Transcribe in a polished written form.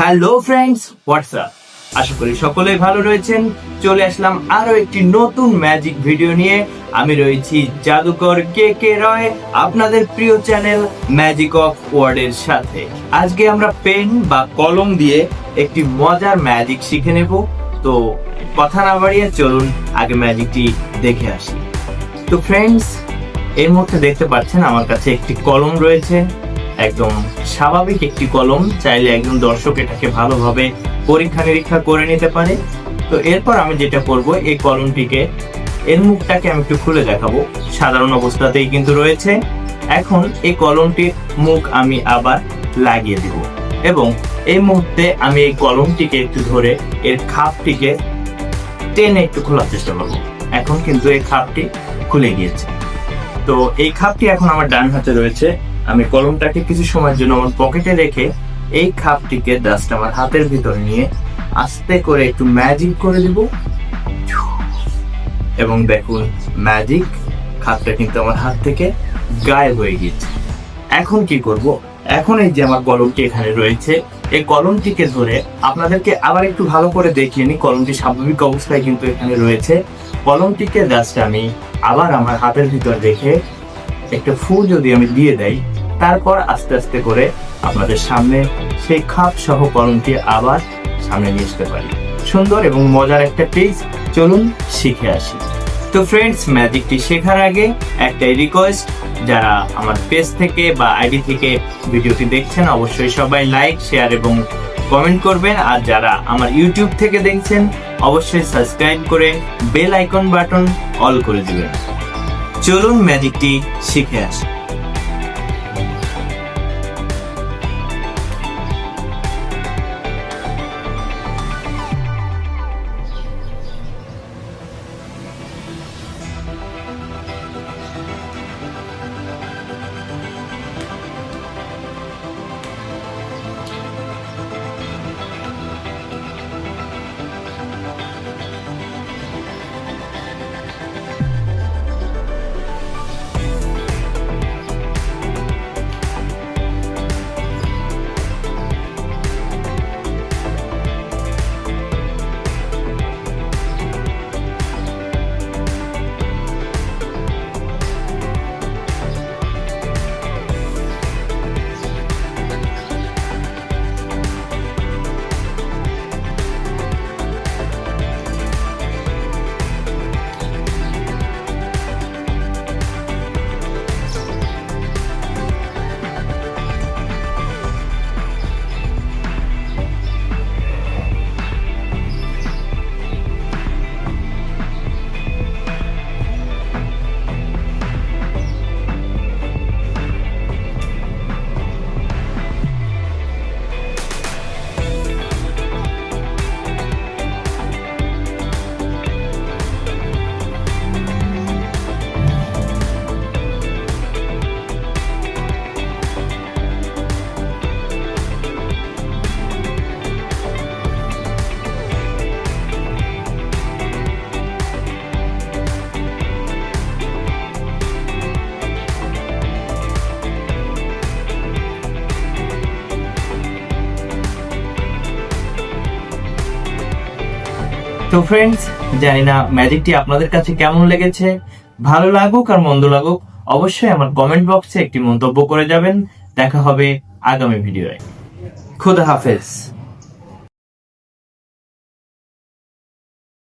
Hello friends, WhatsApp. আশা করি সকলেই ভালো রয়েছেন। চলে আসলাম আরো একটি নতুন ম্যাজিক ভিডিও নিয়ে। আমি রয়েছি জাদুকর কে কে রয়, আপনাদের প্রিয় চ্যানেল ম্যাজিক অফ ওয়ার্ডের সাথে। আজকে আমরা পেন বা কলম দিয়ে একটি মজার ম্যাজিক শিখে নেব। তো কথা না বাড়িয়ে চলুন আগে ম্যাজিকটি দেখে আসি। তো ফ্রেন্ডস, এই মুহূর্তে দেখতে পাচ্ছেন আমার কাছে একটি কলম রয়েছে, একদম স্বাভাবিক একটি কলম। চাইলে একজন দর্শক এটাকে ভালোভাবে পরীক্ষা নিরীক্ষা করে নিতে পারে। তো এরপর আমি যেটা করব, এই কলমটিকে এর মুখটাকে আমি একটু খুলে দেখাবো। সাধারণ অবস্থাতেই কিন্তু রয়েছে। এখন এই কলমটির মুখ আমি আবার লাগিয়ে দিব এবং এই মুহূর্তে আমি এই কলমটিকে একটু ধরে এর খাপটিকে টেনে একটু খোলার চেষ্টা করব। এখন কিন্তু এই খাপটি খুলে গিয়েছে। তো এই খাপটি এখন আমার ডান হাতে রয়েছে। আমি কলমটাকে কিছু সময়ের জন্য আমার পকেটে রেখে এই খাপটিকে জাস্ট আমার হাতের ভিতরে নিয়ে আস্তে করে একটু ম্যাজিক করে দিব এবং দেখুন ম্যাজিক, খাপটা কিন্তু আমার হাত থেকে গায়েব হয়ে গিয়েছে। এখন কি করব? এখন এই যে আমার কলমটি এখানে রয়েছে, এই কলমটিকে ধরে আপনাদেরকে আবার একটু ভালো করে দেখিয়ে নিই। কলমটি স্বাভাবিক অবস্থায় কিন্তু এখানে রয়েছে। কলমটিকে জাস্ট আমি আবার আমার হাতের ভিতর রেখে একটা ফু যদি আমি দিয়ে দেই, তারপর আস্তে আস্তে করে আপনাদের সামনে সেই খাপ সহ কলমটি আবার সামনে নিয়ে আসতে পারি। সুন্দর এবং মজার একটা পেজ, চলুন শিখে আসি। তো ফ্রেন্ডস, ম্যাজিকটি শেখার আগে একটাই রিকোয়েস্ট, যারা আমার পেজ থেকে বা আইডি থেকে ভিডিওটি দেখছেন অবশ্যই সবাই লাইক, শেয়ার এবং কমেন্ট করবেন। আর যারা আমার ইউটিউব থেকে দেখছেন অবশ্যই সাবস্ক্রাইব করে বেল আইকন বাটন অল করে দিবেন। চলুন ম্যাজিকটি শিখে আসি। তো ফ্রেন্ডস, জানি না ম্যাজিকটি আপনাদের কাছে কেমন লেগেছে। ভালো লাগুক আর মন্দ লাগুক অবশ্যই আমার কমেন্ট বক্সে একটি মন্তব্য করে যাবেন। দেখা হবে আগামী ভিডিওয়ে। খুদা হাফেজ।